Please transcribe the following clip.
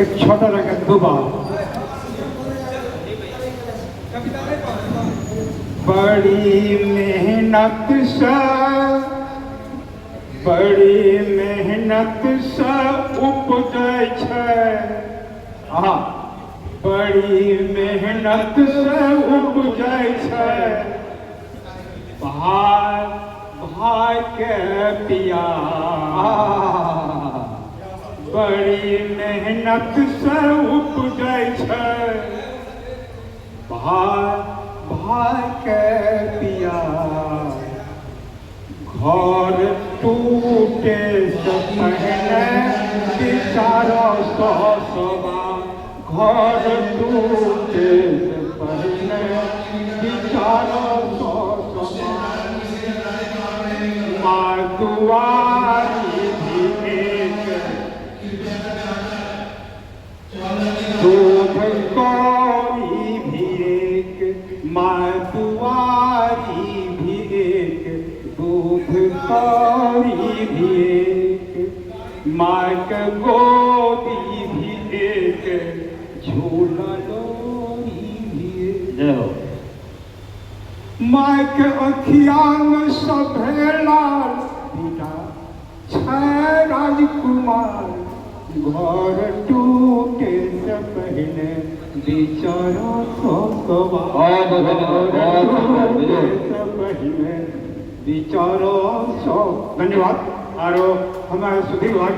एक छोटा रंग दुबा बड़ी मेहनत से उपजै छै। बड़ी मेहनत से उपजै छै भाई भाई के प्यार। बड़ी मेहनत से उपजै छै भाई भाई के प्यार। घर टूटे से पहले विचारो ससुरा। घर टूटे से पहले विचारो ससुरा। माँ दुआरी भी एक दूध कौड़ी भी एक। माँ दुआरी भी एक दूध कौड़ी भी एक। माँ के गोदी भी एक झूला लोरी भी एक। माँ के अखिया में सभे लाल बिना छै राजकुमार। घर टूटे से पहले विचारो ससुरा। से पहले विचारो। धन्यवाद। और हमारे सुधीर भाई